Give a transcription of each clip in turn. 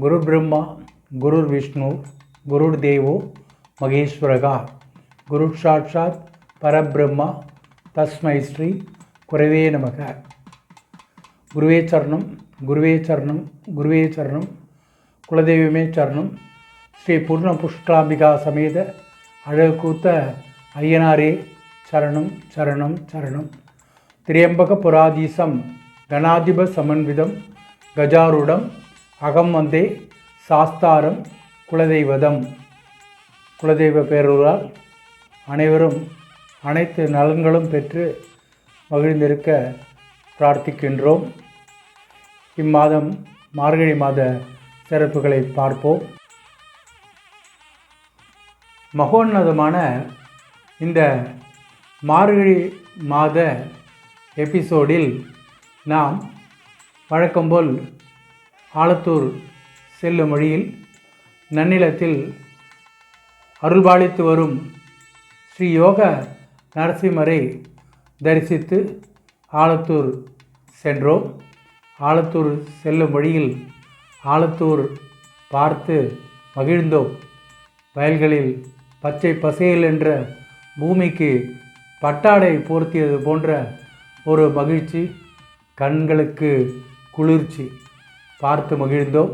குரு பிரம்மா குரு விஷ்ணு குரு தேவோ மகேஸ்வரகா குரு சாட்சாத் பரபிரம்மா தஸ்மை ஸ்ரீ குரவே நமக. குருவே சரணம், குருவே சரணம், குருவே சரணம், குலதெய்வமே சரணம். ஸ்ரீ பூர்ண புஷ்கலாம்பிகா சமேத அழகூத்த ஐயனாரே சரணம் சரணம் சரணம். திரியம்பக புராதீசம் கணாதிப சமன்விதம் கஜாருடம் அகம் வந்தே சாஸ்தாரம் குலதெய்வதம். குலதெய்வ பேரூரால் அனைவரும் அனைத்து நலன்களும் பெற்று மகிழ்ந்திருக்க பிரார்த்திக்கின்றோம். இம்மாதம் மார்கழி மாத சிறப்புகளை பார்ப்போம். மகோன்னதமான இந்த மார்கழி மாத எபிசோடில் நாம் வழக்கம்போல் ஆலத்தூர் செல்லும் வழியில் நன்னிலத்தில் அருள்பாலித்து வரும் ஸ்ரீ யோக நரசிம்மரை தரிசித்து ஆலத்தூர் சென்றோம். ஆலத்தூர் செல்லும் வழியில் ஆலத்தூர் பார்த்து மகிழ்ந்தோம். வயல்களில் பச்சை பசேல் என்ற பூமிக்கு பட்டாடை போர்த்தியது போன்ற ஒரு மகிழ்ச்சி, கண்களுக்கு குளிர்ச்சி பார்த்து மகிழ்ந்தோம்.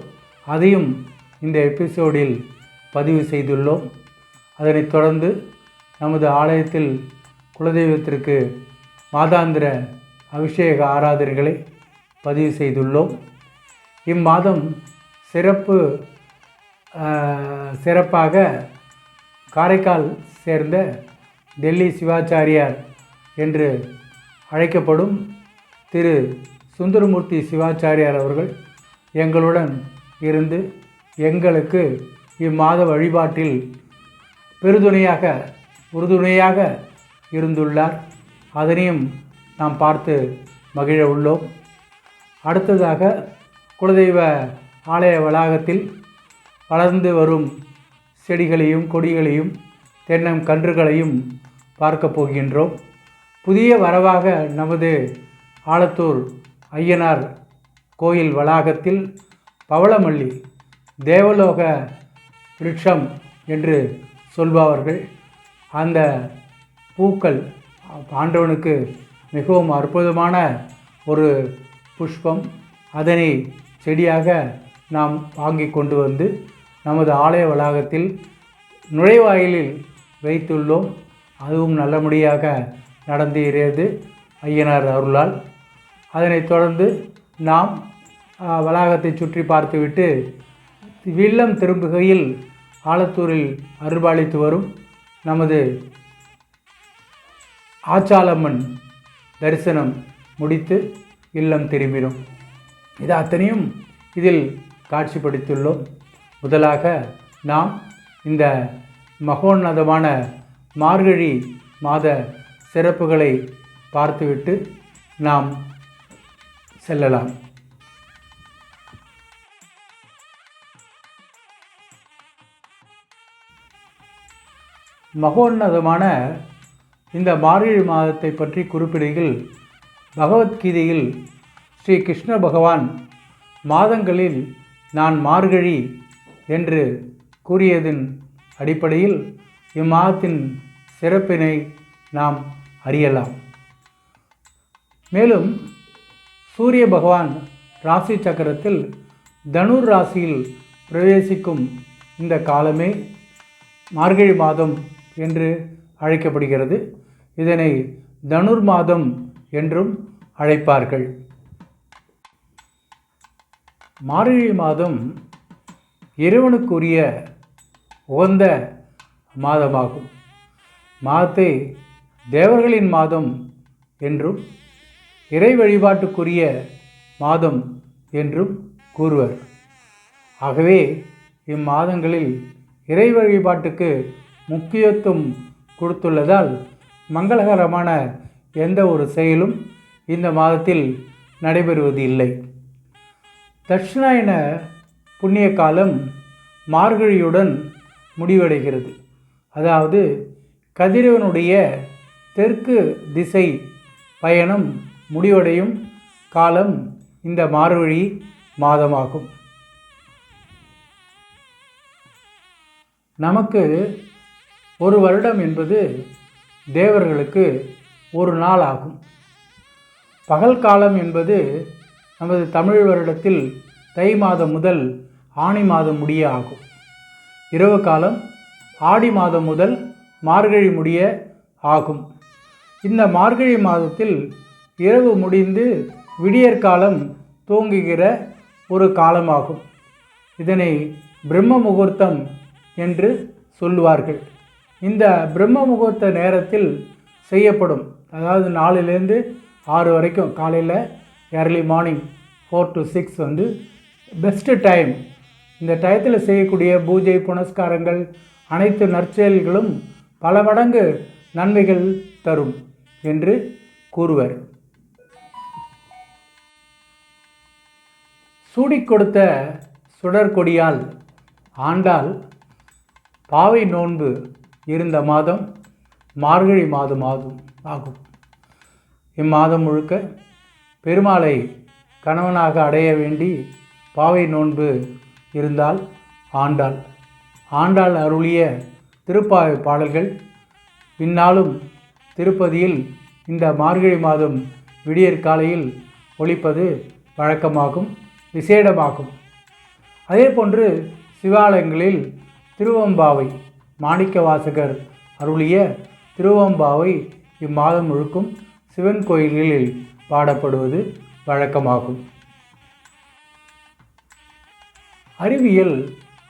அதையும் இந்த எபிசோடில் பதிவு செய்துள்ளோம். அதனைத் தொடர்ந்து நமது ஆலயத்தில் குலதெய்வத்திற்கு மாதாந்திர அபிஷேக ஆராதனைகளை பதிவு செய்துள்ளோம். இம்மாதம் சிறப்பாக காரைக்கால் சேர்ந்த டெல்லி சிவாச்சாரியார் என்று அழைக்கப்படும் திரு சுந்தரமூர்த்தி சிவாச்சாரியார் அவர்கள் எங்களுடன் இருந்து எங்களுக்கு இம்மாத வழிபாட்டில் உறுதுணையாக இருந்துள்ளார். அதனையும் நாம் பார்த்து மகிழ உள்ளோம். அடுத்ததாக குலதெய்வ ஆலய வளாகத்தில் வளர்ந்து வரும் செடிகளையும் கொடிகளையும் தென்னங்கன்றுகளையும் பார்க்க போகின்றோம். புதிய வரவாக நமது ஆலத்தூர் ஐயனார் கோயில் வளாகத்தில் பவளமல்லி தேவலோக விருட்சம் என்று சொல்பவர்கள், அந்த பூக்கள் ஆண்டவனுக்கு மிகவும் அற்புதமான ஒரு புஷ்பம். அதனை செடியாக நாம் வாங்கி கொண்டு வந்து நமது ஆலய வளாகத்தில் நுழைவாயிலில் வைத்துள்ளோம். அதுவும் நல்லபடியாக நடந்தேறியது ஐயனார் அருளால். அதனைத் தொடர்ந்து நாம் வளாகத்தை சுற்றி பார்த்துவிட்டு இல்லம் திரும்புகையில் ஆலத்தூரில் அருள்பாலித்து வரும் நமது ஆச்சாலம்மன் தரிசனம் முடித்து இல்லம் திரும்பினோம். இது அத்தனையும் இதில் காட்சிப்படுத்தியுள்ளோம். முதலாக நாம் இந்த மகோன்னதமான மார்கழி மாத சிறப்புகளை பார்த்துவிட்டு நாம் செல்லலாம். மகோன்னதமான இந்த மார்கழி மாதத்தை பற்றி குறிப்பிடுகையில் பகவத்கீதையில் ஸ்ரீ கிருஷ்ண பகவான் மாதங்களில் நான் மார்கழி என்று கூறியதன் அடிப்படையில் இம்மாதத்தின் சிறப்பினை நாம் அறியலாம். மேலும் சூரிய பகவான் ராசி சக்கரத்தில் தனுர் ராசியில் பிரவேசிக்கும் இந்த காலமே மார்கழி மாதம் என்று அழைக்கப்படுகிறது. இதனை தனுர் மாதம் என்றும் அழைப்பார்கள். மார்கழி மாதம் இறைவனுக்குரிய உகந்த மாதமாகும். மாதத்தை தேவர்களின் மாதம் என்றும் இறை வழிபாட்டுக்குரிய மாதம் என்றும் கூறுவர். ஆகவே இம்மாதங்களில் இறை வழிபாட்டுக்கு முக்கியத்துவம் கொடுத்துள்ளதால் மங்களகரமான எந்த ஒரு செயலும் இந்த மாதத்தில் நடைபெறுவது இல்லை. தட்சிணாயன புண்ணிய காலம் மார்கழியுடன் முடிவடைகிறது. அதாவது கதிரவனுடைய தெற்கு திசை பயணம் முடிவடையும் காலம் இந்த மார்கழி மாதமாகும். நமக்கு ஒரு வருடம் என்பது தேவர்களுக்கு ஒரு நாள் ஆகும். பகல் காலம் என்பது நமது தமிழ் வருடத்தில் தை மாதம் முதல் ஆனி மாதம் முடிய ஆகும். இரவு காலம் ஆடி மாதம் முதல் மார்கழி முடிய ஆகும். இந்த மார்கழி மாதத்தில் இரவு முடிந்து விடியற்காலம் தூங்குகிற ஒரு காலமாகும். இதனை பிரம்ம முகூர்த்தம் என்று சொல்லுவார்கள். இந்த பிரம்ம முகூர்த்த நேரத்தில் செய்யப்படும், அதாவது 4லேருந்து 6 வரைக்கும், காலையில் early morning 4 to 6 best time. இந்த டயத்தில் செய்யக்கூடிய பூஜை புனஸ்காரங்கள் அனைத்து நற்செயல்களும் பல மடங்கு நன்மைகள் தரும் என்று கூறுவர். சூடிக் கொடுத்த சுடற்கொடியால் ஆண்டாள் பாவை நோன்பு இருந்த மாதம் மார்கழி மாதம் ஆகும். இம்மாதம் முழுக்க பெருமாளை கணவனாக அடைய வேண்டி பாவை நோன்பு இருந்தால் ஆண்டாள் அருளிய திருப்பாவை பாடல்கள் இந்நாளும் திருப்பதியில் இந்த மார்கழி மாதம் விடியற்காலையில் ஒலிப்பது வழக்கமாகும், விசேடமாகும். அதே போன்று சிவாலயங்களில் திருவம்பாவை, மாணிக்கவாசகர் அருளிய திருவம்பாவை இம்மாதம் முழுக்கும் சிவன் கோயில்களில் பாடப்படுவது வழக்கமாகும். அறிவியல்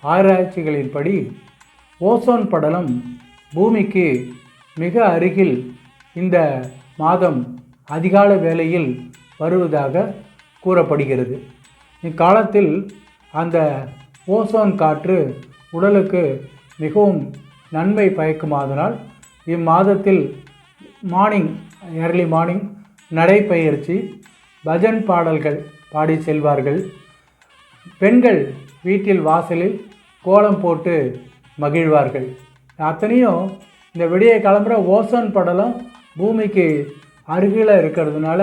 ஆராய்ச்சிகளின்படி ஓசோன் படலம் பூமிக்கு மிக அருகில் இந்த மாதம் அதிகால வேளையில் வருவதாக கூறப்படுகிறது. இக்காலத்தில் அந்த ஓசோன் காற்று உடலுக்கு மிகவும் நன்மை பயக்குமாதனால் இம்மாதத்தில் ஏர்லி மார்னிங் நடைப்பயிற்சி, பஜன் பாடல்கள் பாடி செல்வார்கள். பெண்கள் வீட்டில் வாசலில் கோலம் போட்டு மகிழ்வார்கள். அத்தனையும் இந்த விடிய கிளம்புற ஓசோன் படலம் பூமிக்கு அருகில் இருக்கிறதுனால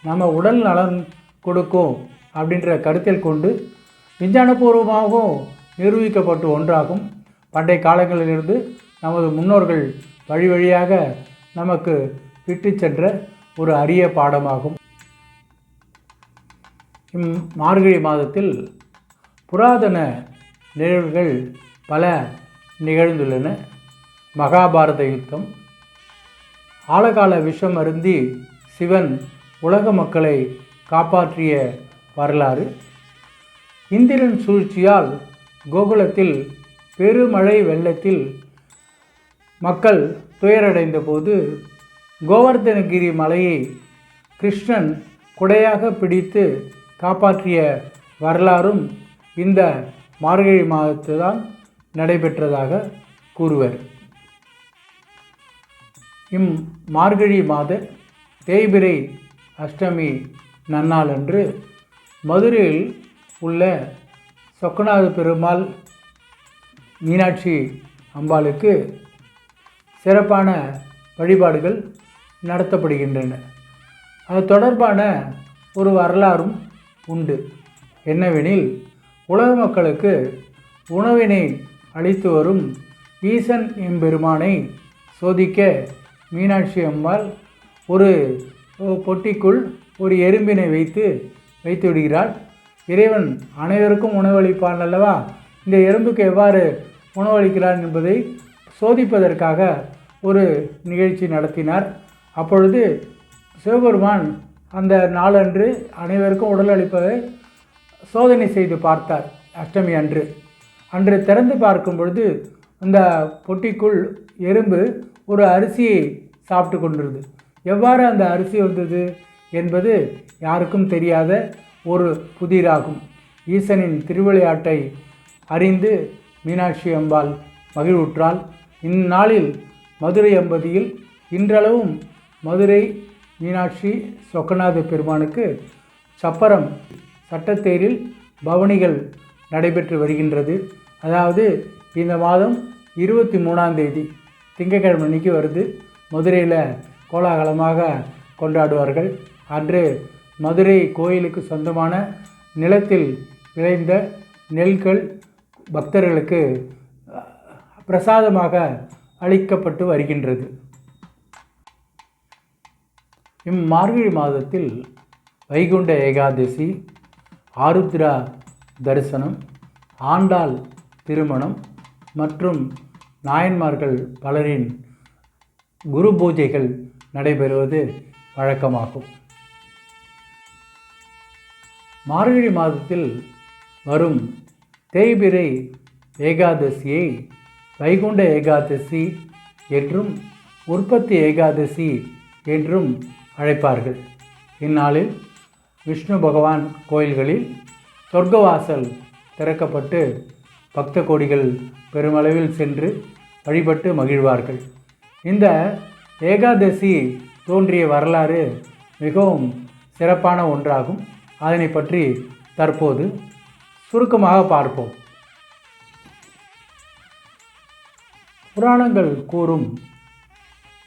நம்ம உடல் நலன் கொடுக்கும் அப்படின்ற கருத்தில் கொண்டு விஞ்ஞானபூர்வமாகவும் நிரூபிக்கப்பட்ட ஒன்றாகும். பண்டைய காலங்களிலிருந்து நமது முன்னோர்கள் வழி வழியாக நமக்கு விட்டு சென்ற ஒரு அரிய பாடமாகும். மார்கழி மாதத்தில் புராதன நிகழ்வுகள் பல நிகழ்ந்துள்ளன. மகாபாரத யுத்தம், ஆழகால விஷம் அருந்தி சிவன் உலக மக்களை காப்பாற்றிய வரலாறு, இந்திரன் சூழ்ச்சியால் கோகுலத்தில் பெருமழை வெள்ளத்தில் மக்கள் துயரடைந்த போது கோவர்தனகிரி மலையை கிருஷ்ணன் குடையாக பிடித்து காப்பாற்றிய வரலாறும் இந்த மார்கழி மாதத்துதான் நடைபெற்றதாக கூறுவர். மார்கழி மாத தேய்பிறை அஷ்டமி நன்னாள் அன்று மதுரையில் உள்ள சொக்கநாத பெருமாள் மீனாட்சி அம்பாளுக்கு சிறப்பான வழிபாடுகள் நடத்தப்படுகின்றன. அது தொடர்பான ஒரு வரலாறும் உண்டு. என்னவெனில், உலக மக்களுக்கு உணவினை அளித்து வரும் ஈசன் எம்பெருமானை சோதிக்க மீனாட்சி அம்பாள் ஒரு பொட்டிக்குள் ஒரு எறும்பினை வைத்து விடுகிறாள். இறைவன் அனைவருக்கும் உணவளிப்பான் அல்லவா, இந்த எறும்புக்கு எவ்வாறு உணவளிக்கிறான் என்பதை சோதிப்பதற்காக ஒரு நிகழ்ச்சி நடத்தினார். அப்பொழுது சிவபெருமான் அந்த நாளன்று அனைவருக்கும் உடல் அளிப்பதை சோதனை செய்து பார்த்தார். அஷ்டமி அன்று திறந்து பார்க்கும் பொழுது அந்த பொட்டிக்குள் எறும்பு ஒரு அரிசியை சாப்பிட்டு கொண்டிருந்தது. எவ்வாறு அந்த அரிசி வந்தது என்பது யாருக்கும் தெரியாத ஒரு புதிராகும். ஈசனின் திருவிளையாட்டை அறிந்து மீனாட்சி அம்பாள் மகிழ்வுற்றாள். இந்நாளில் மதுரை அம்பதியில் இன்றளவும் மதுரை மீனாட்சி சொக்கநாத பெருமானுக்கு சப்பரம் சட்டத்தேரில் பவனிகள் நடைபெற்று வருகின்றது. அதாவது இந்த மாதம் 23ஆம் தேதி திங்கட்கிழமை அன்னைக்கு வருது. மதுரையில் கோலாகலமாக கொண்டாடுவார்கள். அன்று மதுரை கோயிலுக்கு சொந்தமான நிலத்தில் விளைந்த நெல்கள் பக்தர்களுக்கு பிரசாதமாக அளிக்கப்பட்டு வருகின்றது. இம்மார்கழி மாதத்தில் வைகுண்ட ஏகாதசி, ஆருத்ரா தரிசனம், ஆண்டாள் திருமணம் மற்றும் நாயன்மார்கள் பலரின் குரு பூஜைகள் நடைபெறுவது வழக்கமாகும். மார்கழி மாதத்தில் வரும் தேய்பிறை ஏகாதசியை வைகுண்ட ஏகாதசி என்றும் உற்பத்தி ஏகாதசி என்றும் அழைப்பார்கள். இந்நாளில் விஷ்ணு பகவான் கோயில்களில் சொர்க்கவாசல் திறக்கப்பட்டு பக்த கோடிகள் பெருமளவில் சென்று வழிபட்டு மகிழ்வார்கள். இந்த ஏகாதசி தோன்றிய வரலாறு மிகவும் சிறப்பான ஒன்றாகும். அதனை பற்றி தற்போது சுருக்கமாக பார்ப்போம். புராணங்கள் கூறும்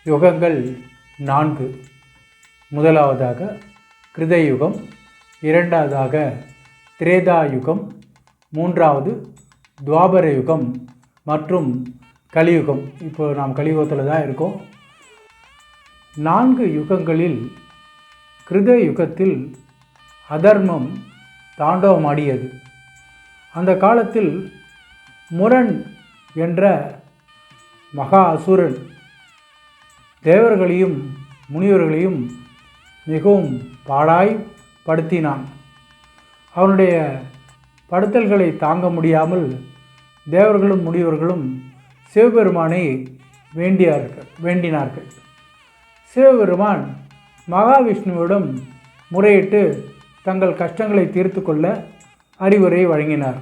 யுகங்கள் 4. முதலாவதாக கிருதயுகம், இரண்டாவதாக திரேதா யுகம், மூன்றாவது துவாபர யுகம் மற்றும் கலியுகம். இப்போ நாம் கலியுகத்தில் தான் இருக்கோம். 4 யுகங்களில் கிருத யுகத்தில் அதர்மம் தாண்டவமாடியது. அந்த காலத்தில் முரண் என்ற மகா அசுரன் தேவர்களையும் முனிவர்களையும் மிகவும் பாடாய்படுத்தினான். அவனுடைய படுத்தல்களை தாங்க முடியாமல் தேவர்களும் முனிவர்களும் சிவபெருமானை வேண்டினார்கள். சிவபெருமான் மகாவிஷ்ணுவிடம் முறையிட்டு தங்கள் கஷ்டங்களை தீர்த்து கொள்ள அறிவுரை வழங்கினார்.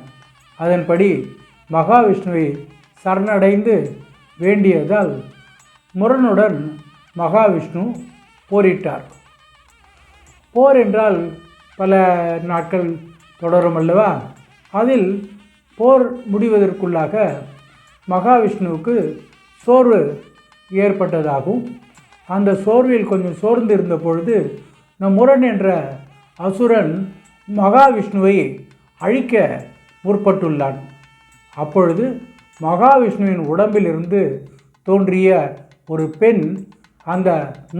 அதன்படி மகாவிஷ்ணுவை சரணடைந்து வேண்டியதால் முரணுடன் மகாவிஷ்ணு போரிட்டார். போர் என்றால் பல நாட்கள் தொடரும் அல்லவா? அதில் போர் முடிவதற்குள்ளாக மகாவிஷ்ணுவுக்கு சோர்வு ஏற்பட்டதாகவும் அந்த சோர்வில் கொஞ்சம் சோர்ந்து இருந்த பொழுது முரண் என்ற அசுரன் மகாவிஷ்ணுவை அழிக்க முற்பட்டுள்ளான். அப்பொழுது மகாவிஷ்ணுவின் உடம்பிலிருந்து தோன்றிய ஒரு பெண் அந்த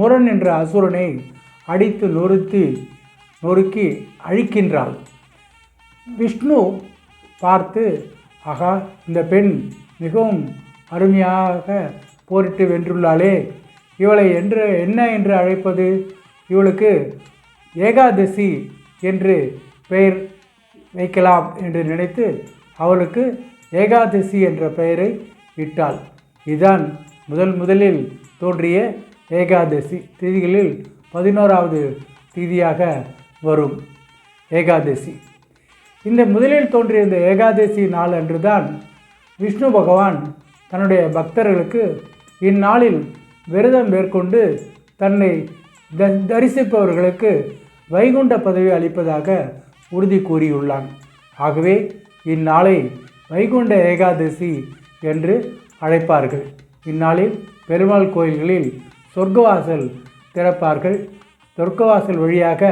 முரண் என்ற அசுரனை அடித்து நொறுக்கி அழிக்கின்றாள். விஷ்ணு பார்த்து, ஆகா, இந்த பெண் மிகவும் அருமையாக போரிட்டு வென்றுள்ளாளே, இவளை என்ன என்று அழைப்பது? இவளுக்கு ஏகாதசி என்று பெயர் வைக்கலாம் என்று நினைத்து அவளுக்கு ஏகாதசி என்ற பெயரை இட்டாள். இதுதான் முதலில் தோன்றிய ஏகாதசி. திதிகளில் 11வது திதியாக வரும் ஏகாதசி. இந்த முதலில் தோன்றிய இந்த ஏகாதசி நாள் அன்றுதான் விஷ்ணு பகவான் தன்னுடைய பக்தர்களுக்கு இந்நாளில் விரதம் மேற்கொண்டு தன்னை தரிசிப்பவர்களுக்கு வைகுண்ட பதவி அளிப்பதாக உறுதி கூறியுள்ளான். ஆகவே இந்நாளை வைகுண்ட ஏகாதசி என்று அழைப்பார்கள். இந்நாளில் பெருமாள் கோயில்களில் சொர்க்கவாசல் திறப்பார்கள். சொர்க்கவாசல் வழியாக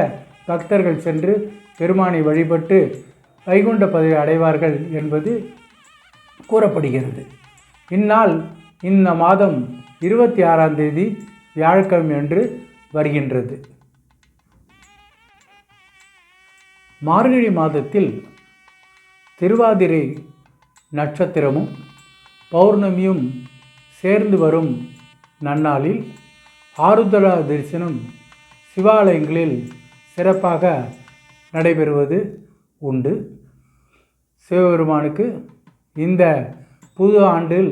பக்தர்கள் சென்று பெருமானை வழிபட்டு வைகுண்ட பதவி அடைவார்கள் என்பது கூறப்படுகிறது. இந்நாள் இந்த மாதம் 26ஆம் தேதி வியாழக்கிழமை அன்று வருகின்றது. மார்கழி மாதத்தில் திருவாதிரை நட்சத்திரமும் பௌர்ணமியும் சேர்ந்து வரும் நன்னாளில் ஆருத்ரா தரிசனம் சிவாலயங்களில் சிறப்பாக நடைபெறுவது உண்டு. சிவபெருமானுக்கு இந்த புது ஆண்டில்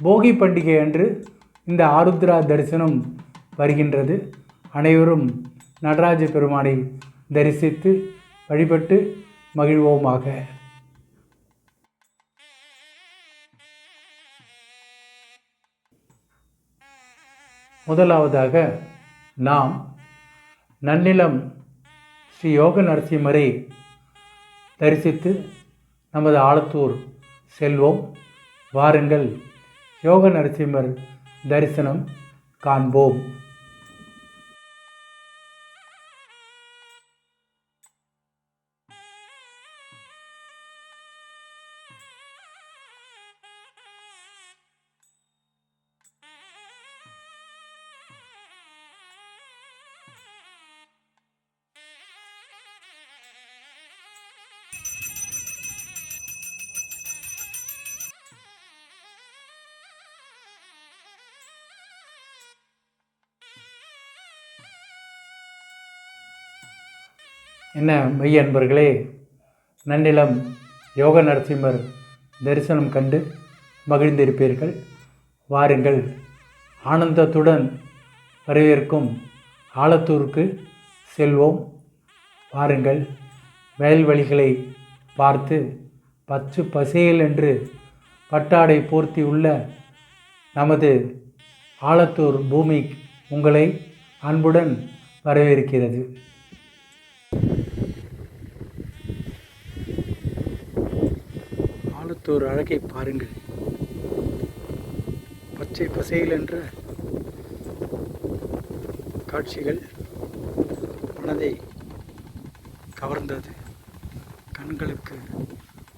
போகி பண்டிகை அன்று இந்த ஆருத்ரா தரிசனம் வருகின்றது. அனைவரும் நடராஜ பெருமானை தரிசித்து வழிபட்டு மகிழ்வோமாக. முதலாவதாக நாம் நன்னிலம் ஸ்ரீ யோக நரசிம்மரை தரிசித்து நமது ஆலத்தூர் செல்வோம். வாருங்கள், யோக நரசிம்மர் தரிசனம் காண்போம். என்ன மெய் அன்பர்களே, நன்னிலம் யோக நரசிம்மர் தரிசனம் கண்டு மகிழ்ந்திருப்பீர்கள். வாருங்கள், ஆனந்தத்துடன் வரவேற்கும் ஆலத்தூருக்கு செல்வோம். வாருங்கள், வயல்வெளிகளை பார்த்து பச்சு பசேல் என்று பட்டாடை போர்த்தி உள்ள நமது ஆலத்தூர் பூமி உங்களை அன்புடன் வரவேற்கிறது. ஆலத்தூர் அழகை பாருங்கள். பச்சை பசேல் என்ற காட்சிகள் மனதை கவர்ந்தது, கண்களுக்கு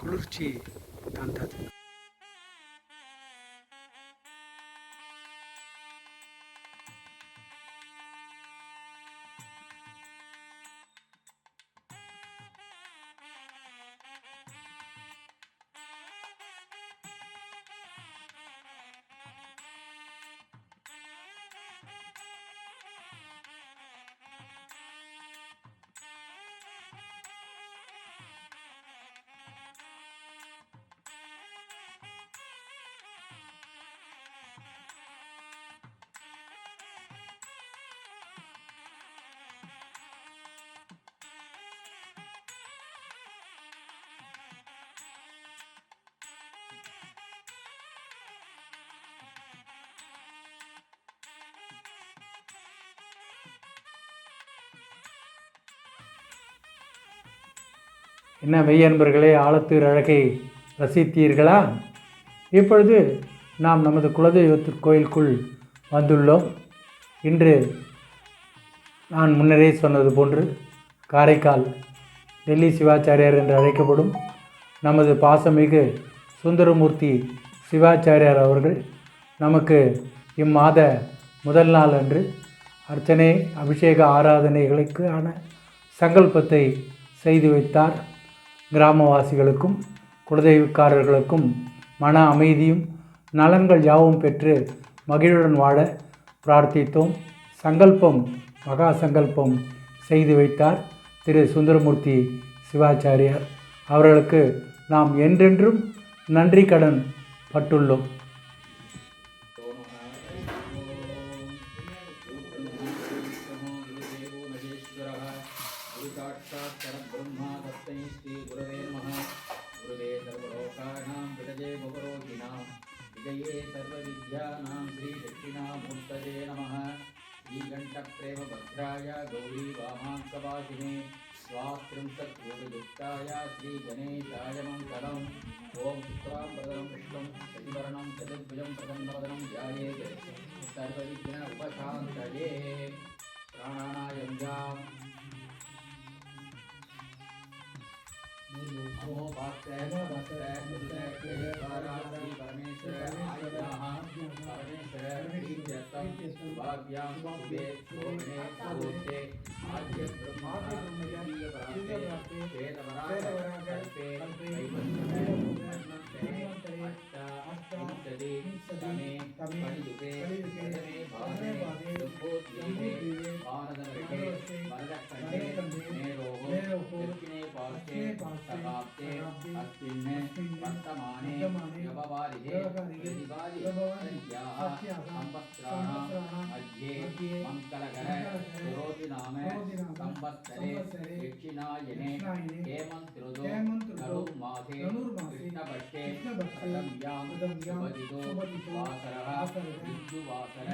குளிர்ச்சி தந்தது. என்ன மெய் அன்பர்களே, ஆலத்தூர் அழகை ரசித்தீர்களா? இப்பொழுது நாம் நமது குலதெய்வத்து கோயிலுக்குள் வந்துள்ளோம். இன்று நான் முன்னரே சொன்னது போன்று காரைக்கால் டெல்லி சிவாச்சாரியார் என்று அழைக்கப்படும் நமது பாசமிகு சுந்தரமூர்த்தி சிவாச்சாரியார் அவர்கள் நமக்கு இம்மாத முதல் நாள் அன்று அர்ச்சனை அபிஷேக ஆராதனைகளுக்கான சங்கல்பத்தை செய்து வைத்தார். கிராமவாசிகளுக்கும் குலதெய்வக்காரர்களுக்கும் மன அமைதியும் நலன்கள் யாவும் பெற்று மகிழ்வுடன் வாழ பிரார்த்தித்தோம். சங்கல்பம் மகா சங்கல்பம் செய்து வைத்தார் திரு சுந்தரமூர்த்தி சிவாச்சாரியார் அவர்களுக்கு நாம் என்றென்றும் நன்றி கடன் பட்டுள்ளோம். श्रीघण्टप्रेमभद्राय गौरी वामाङ्कवासिने स्वात्रिंशत्योगयुक्ताय श्रीगणेशाय मङ्गलम्। ॐ शुक्लाम्बरधरं विष्णुं शशिवर्णं चतुर्भुजं प्रसन्नवदनं ध्यायेत् सर्वविघ्न उपशान्तये। प्राणानायम् नमो भक्ताय परमेश्वर आज्ञाः परमेश्वर प्रीत्यर्थं भाग्यां शुभे शोभने पूर्ते आद्य ब्रह्मादीयपराते वेदवराकल्पे अष्टाविंशति तमे कलियुगे प्रथमे भागे दुःखोद्दीपे भारतवर्षे वरदखण्डे मेरोः दक्षिणे पार्श्वे सकाप्ते अस्मिन् वर्तमाने व्यवहारिके प्रतिपादित्याः संवत्सराणां मध्ये मङ्गलकर शिरोधिनाम संवत्सरे दक्षिणायने हेमन्त ऋतौ धनुर्मासे कृष्णपक्षे प्रथम्यां शुभदितो वासरः विद्युवासर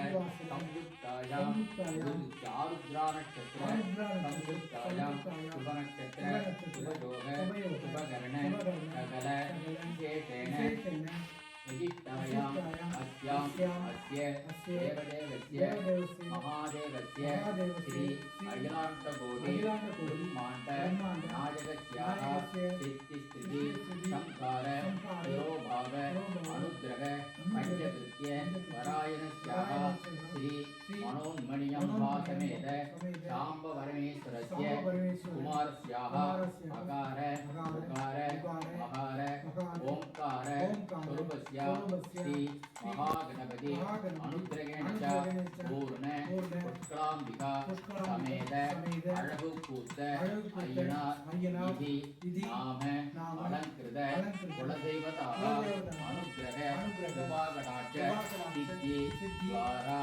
संयुक्तायां आरुद्रानक्षत्र संयुक्तायां शुभनक्षत्र शुभयोग शुभकर्ण सकल विशेषेण विशिष्टायाम् अस्याम् अस्य देवदेवस्य महादेवस्य श्री अखिलाण्डकोटि ब्रह्माण्ड नायकस्याः सिद्धिस्थिति संहार तिरोभाव अनुग्रह पंचकृत्य परायणस्याः श्री मनोन्मणियम्बा समेत शाम्ब परमेश्वरस्य कुमारस्याः अकार उकार मकार ओंकार स्वरूपस्य श्री महागणपति अनुग्रहेण च पूर्ण पुष्कलाम्बिका समेत अळगु பூத்த ஐயனார் விதி நாம அலங்கிருத குலதெய்வதாக அனுக்கிரக கிருபாகடாட்ச சித்தி துவாரா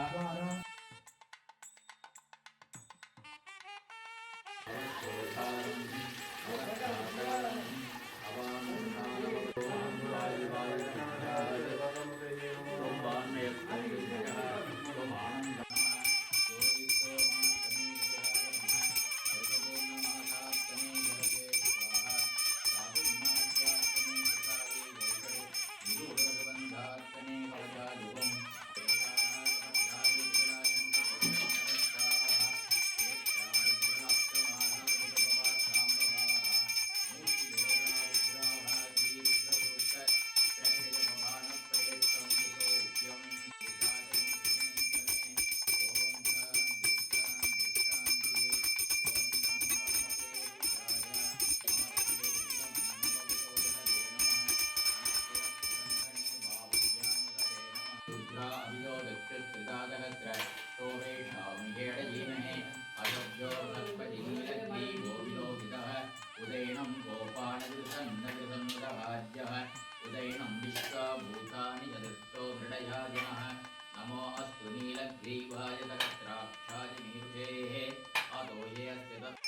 उदयनं गोपालकृतन्नकृतन्नभाज्यः उदयनं विश्वभूतानि चतुष्टो मृडयाजनः नमो अस्तु नीलग्रीवाय सहस्राक्षाय मीरुषेः अतो ये अस्ति तत्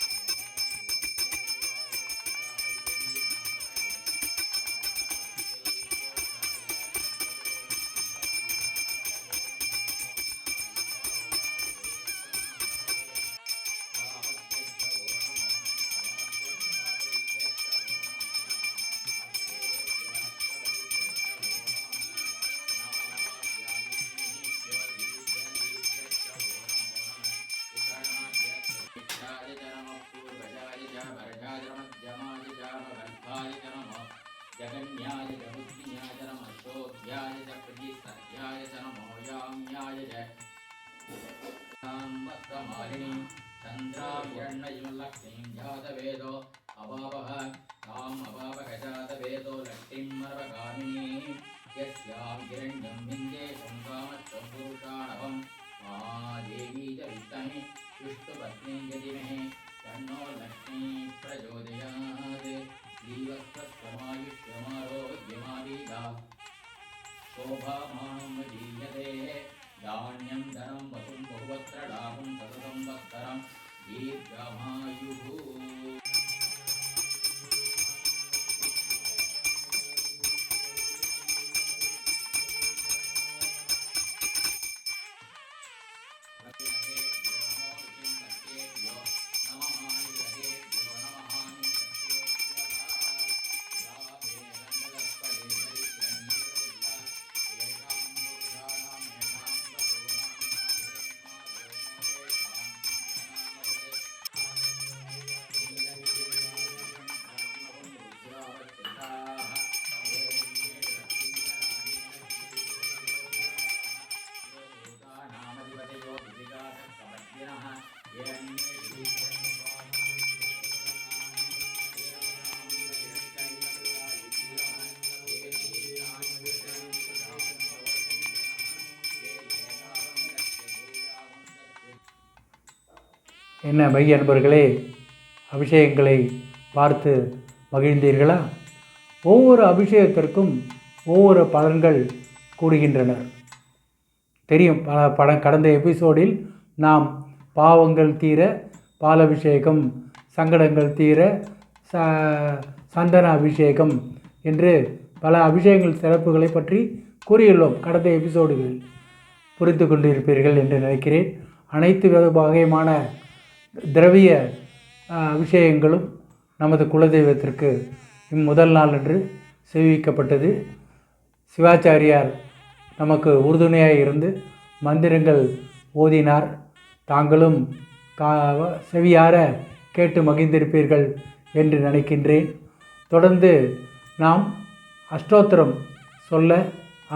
जगन्याय च मुद्रियाय च नमः शोभ्याय च प्रजिसत्याय च नमो याम्याय च वक्त्रमालिनीं चन्द्राभ्यर्णयुलक्ष्मीं जातवेदो अभावः ताम् अभावः जातवेदो लक्ष्मीं मर्वगामिनीं यस्यां हिरण्यं विन्दे शङ्कामत्वं पुरुषाणवं महादेवी च विद्महे विष्णुपत्नी च धीमहि तन्नो लक्ष्मी प्रचोदयात् श्रीवत्समायुष्यमारोग्यमावीदा शोभामानं जीयते धान्यं धनं वसुं बहुवत्र लाभं सततं वत्सरं दीर्घमायुः என்ன மெய் அன்பர்களே, அபிஷேகங்களை பார்த்து மகிழ்ந்தீர்களா? ஒவ்வொரு அபிஷேகத்திற்கும் ஒவ்வொரு பலன்கள் கூடுகின்றனர். தெரியும், கடந்த எபிசோடில் நாம் பாவங்கள் தீர பாலபிஷேகம், சங்கடங்கள் தீர சந்தன அபிஷேகம் என்று பல அபிஷேகங்கள் சிறப்புகளை பற்றி கூறியுள்ளோம். கடந்த எபிசோடுகளில் புரிந்து கொண்டிருப்பீர்கள் என்று நினைக்கிறேன். அனைத்து வகையான திரவிய அபிஷேகங்களும் நமது குலதெய்வத்திற்கு முதல் நாள் அன்று செய்விக்கப்பட்டது. சிவாச்சாரியார் நமக்கு உறுதுணையாக இருந்து மந்திரங்கள் ஓதினார். தாங்களும் செவியார கேட்டு மகிழ்ந்திருப்பீர்கள் என்று நினைக்கின்றேன். தொடர்ந்து நாம் அஷ்டோத்திரம் சொல்ல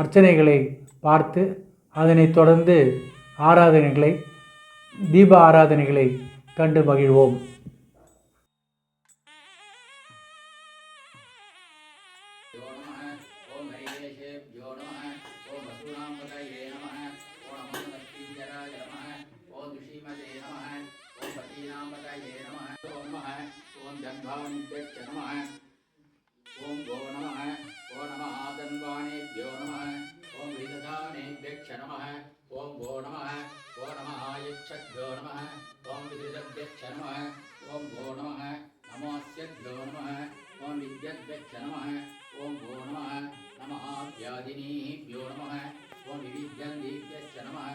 அர்ச்சனைகளை பார்த்து அதனைத் தொடர்ந்து ஆராதனைகளை, தீப ஆராதனைகளை கண்டு மகிழ்வோம். ओम नमः ओम जन्मानिभ्यश्च नमः ओम गो नमः तन्वाणेभ्यो नमः ओम विदधानेभ्यश्च नमः ओम गो नमः यच्छद्भ्यो नमः ओम विदधभ्यश्च नमः ओम गो नमः नमोऽस्यभ्यो नमः ओम विद्यद्भ्यश्च नमः ओम गो नमः व्याधिनीभ्यो नमः ओम विविद्यन्तीभ्यश्च नमः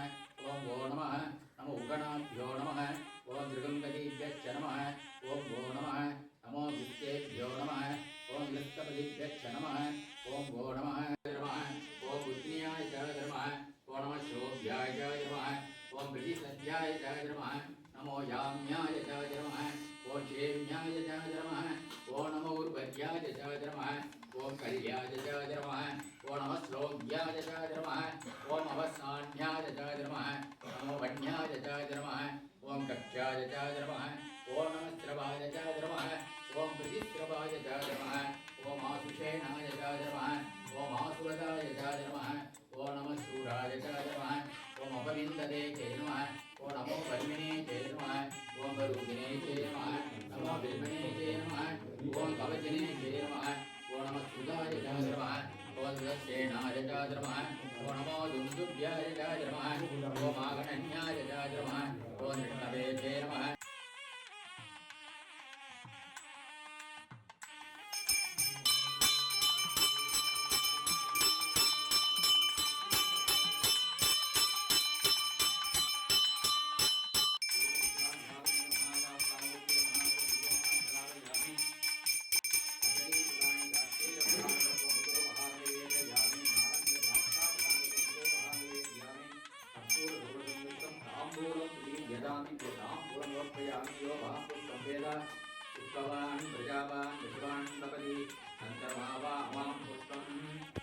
ओम गो नमः नमो उगणाभ्यो नमः ओम दृगङ्गतीभ्यश्च नमः ओम गो नमः नमो विद्येभ्यो नमः ओम लक्ष्मपतिभ्यश्च नमः ओम गो नमः ओम बुद्धियाय च नमः ओम नमः शोभ्याय च नमः ओम प्रतिसद्याय च नमः नमो याम्याय च नमः ओम क्षेम्याय च नमः ओम नमो उर्वर्याय च नमः ओम कल्याय च नमः ओम नमः श्लोभ्याय च नमः ओम अवसान्याय च नमः नमो वन्याय च नमः ओम कक्षाय च नमः ओम नमः श्रवाय च नमः ओम प्रतिश्रवाय च नमः ओम आशुषेणाय च नमः ओम आसुरदाय च नमः ओम नमः शूराय च नमः ओम अपविन्दते च नमः ओम नमो वर्मिणे च नमः ओम वरुदिने च नमः नमो विल्मणे च नमः ओम कवचिने च नमः ओम नमः सुधाय च नमः ओम सुदर्शेणाय च नमः ओम नमो दुन्दुभ्याय च नमः ओम आगणन्याय च नमः ओम विष्णवे च नमः पुष्पवान् प्रजावान् पशुवान् भवति सन्तर्मावां पुष्पम्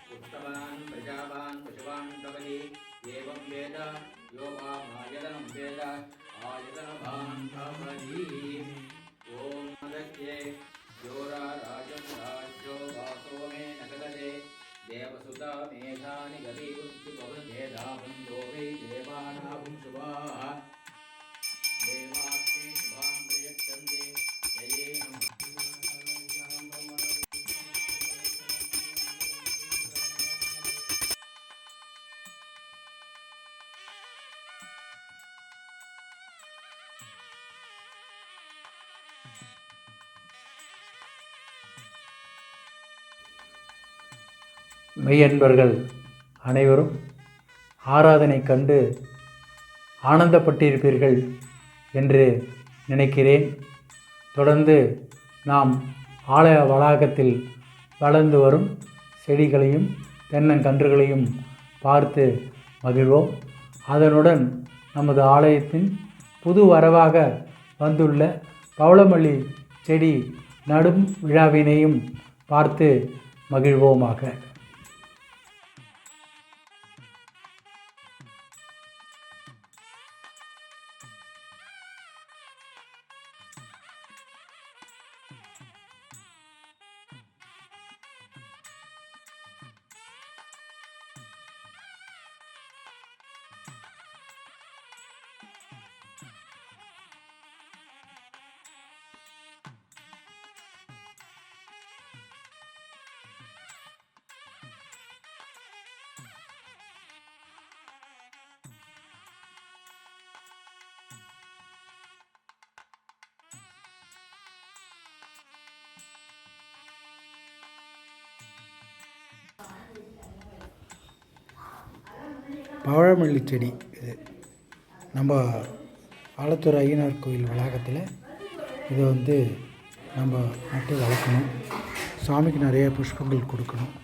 पुष्पवान् प्रजावान् पशुवान् भवति एवं वेद यो वा आयतनं वेद आयतनवान् भवति ॐ मदध्ये योराराजं राज्यो वासो मे नगदे देवसुता मेधानि गतिवृत्तिपवृद्धेदाबन्धो वै देवानां शुभाः देवात्मे शुभां प्रयच्छन्ते जये नमः மெய்யன்பர்கள் அனைவரும் ஆராதனை கண்டு ஆனந்தப்பட்டிருப்பீர்கள் என்று நினைக்கிறேன். தொடர்ந்து நாம் ஆலய வளாகத்தில் வளர்ந்து வரும் செடிகளையும் தென்னங்கன்றுகளையும் பார்த்து மகிழ்வோம். அதனுடன் நமது ஆலயத்தின் புது வரவாக வந்துள்ள பவளமல்லி செடி நடும் விழாவினையும் பார்த்து மகிழ்வோமாக. பவழமல்லி செடி இது நம்ம ஆலத்தூர் ஐயனார் கோயில் வளாகத்தில் இதை நம்ம நட்டு வளர்க்கணும். சாமிக்கு நிறைய புஷ்பங்கள் கொடுக்கணும்.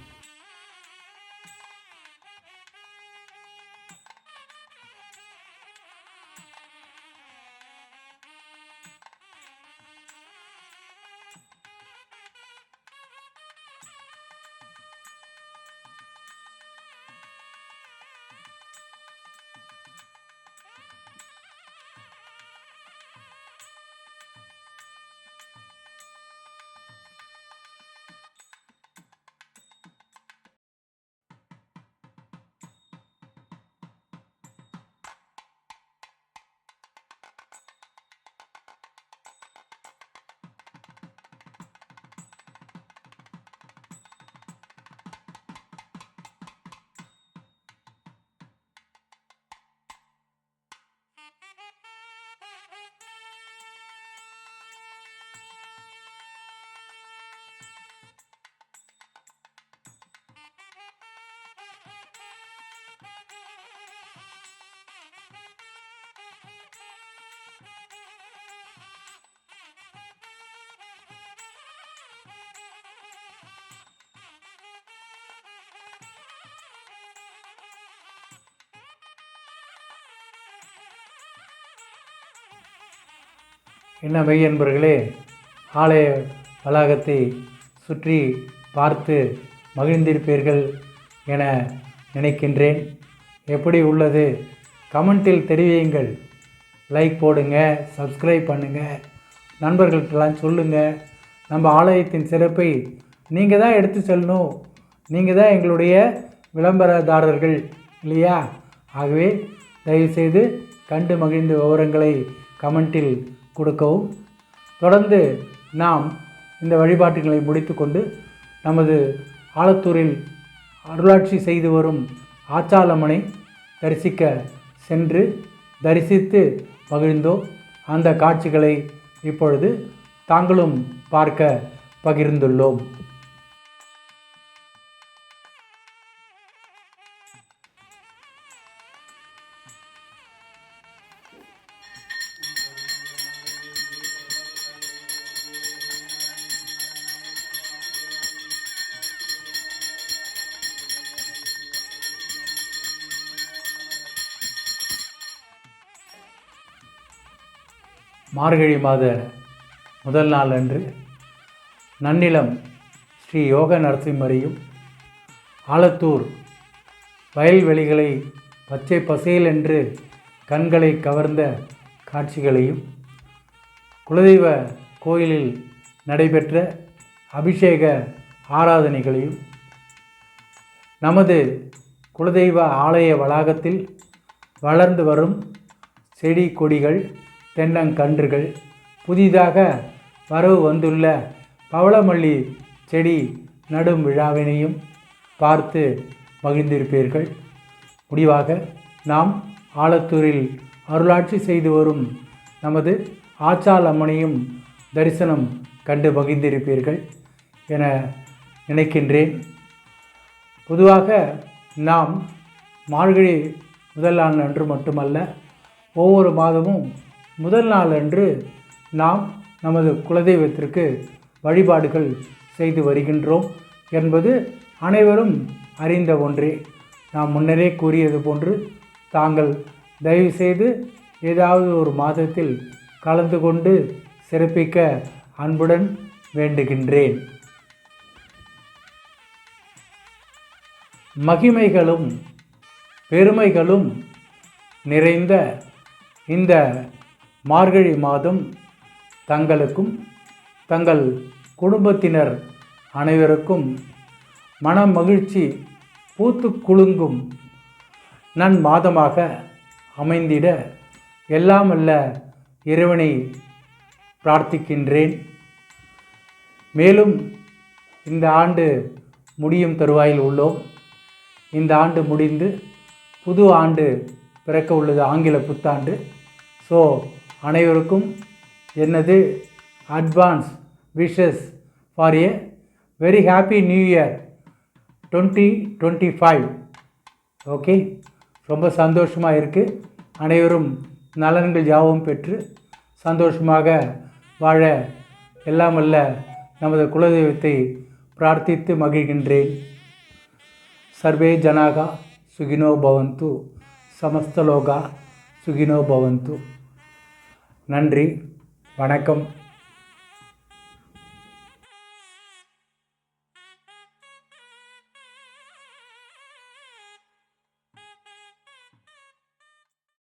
என்ன மெய் என்பர்களே, ஆலய வளாகத்தை சுற்றி பார்த்து மகிழ்ந்திருப்பீர்கள் என நினைக்கின்றேன். எப்படி உள்ளது கமெண்ட்டில் தெரிவியுங்கள். லைக் போடுங்க, சப்ஸ்கிரைப் பண்ணுங்கள், நண்பர்களுக்கெல்லாம் சொல்லுங்கள். நம்ம ஆலயத்தின் சிறப்பை நீங்கள் தான் எடுத்து சொல்லணும். நீங்கள் தான் எங்களுடைய விளம்பரதாரர்கள் இல்லையா? ஆகவே தயவுசெய்து கண்டு மகிழ்ந்த விவரங்களை கமெண்ட்டில் கொடுக்கவும். தொடர்ந்து நாம் இந்த வழிபாட்டுகளை முடித்துக்கொண்டு நமது ஆலத்தூரில் அருளாட்சி செய்து வரும் ஆச்சாலம்மனை தரிசிக்க சென்று தரிசித்து மகிழ்ந்தோம். அந்த காட்சிகளை இப்பொழுது தாங்களும் பார்க்க பகிர்ந்துள்ளோம். மார்கழி மாத முதல் நாள் அன்று நன்னிலம் ஸ்ரீ யோக நரசிம்மரையும் ஆலத்தூர் வயல்வெளிகளை பச்சை பசேல் என்று கண்களை கவர்ந்த காட்சிகளையும் குலதெய்வ கோயிலில் நடைபெற்ற அபிஷேக ஆராதனைகளையும் நமது குலதெய்வ ஆலய வளாகத்தில் வளர்ந்து வரும் செடி கொடிகள், தென்னங்கன்றுகள், புதிதாக வரவு வந்துள்ள பவளமல்லி செடி நடும் விழாவினையும் பார்த்து மகிழ்ந்திருப்பீர்கள். முடிவாக நாம் ஆலத்தூரில் அருளாட்சி செய்து வரும் நமது ஆச்சாள் அம்மனையும் தரிசனம் கண்டு மகிழ்ந்திருப்பீர்கள் என நினைக்கின்றேன். பொதுவாக நாம் மார்கழி முதல் நாள் அன்று மட்டுமல்ல, ஒவ்வொரு மாதமும் முதல் நாள் அன்று நாம் நமது குலதெய்வத்திற்கு வழிபாடுகள் செய்து வருகின்றோம் என்பது அனைவரும் அறிந்த ஒன்றே. நாம் முன்னரே கூறியது போன்று தாங்கள் தயவுசெய்து ஏதாவது ஒரு மாதத்தில் கலந்து கொண்டு சிறப்பிக்க அன்புடன் வேண்டுகின்றேன். மகிமைகளும் பெருமைகளும் நிறைந்த இந்த மார்கழி மாதம் தங்களுக்கும் தங்கள் குடும்பத்தினர் அனைவருக்கும் மன மகிழ்ச்சி பூத்து குலுங்கும் நன் மாதமாக அமைந்திட எல்லாம் வல்ல இறைவனை பிரார்த்திக்கின்றேன். மேலும் இந்த ஆண்டு முடியும் தருவாயில் உள்ளோம். இந்த ஆண்டு முடிந்து புது ஆண்டு பிறக்க உள்ளது, ஆங்கில புத்தாண்டு. ஸோ அனைவருக்கும் எனது advance wishes for A very happy new year 2025. Okay, ரொம்ப சந்தோஷமாக இருக்குது. அனைவரும் நலன்கள் யாவும் பெற்று சந்தோஷமாக வாழ எல்லாம் வல்ல நமது குலதெய்வத்தை பிரார்த்தித்து மகிழ்கின்றேன். சர்வே ஜனாகா சுகினோ பவந்து, சமஸ்தலோகா சுகினோ பவந்து. நன்றி, வணக்கம்.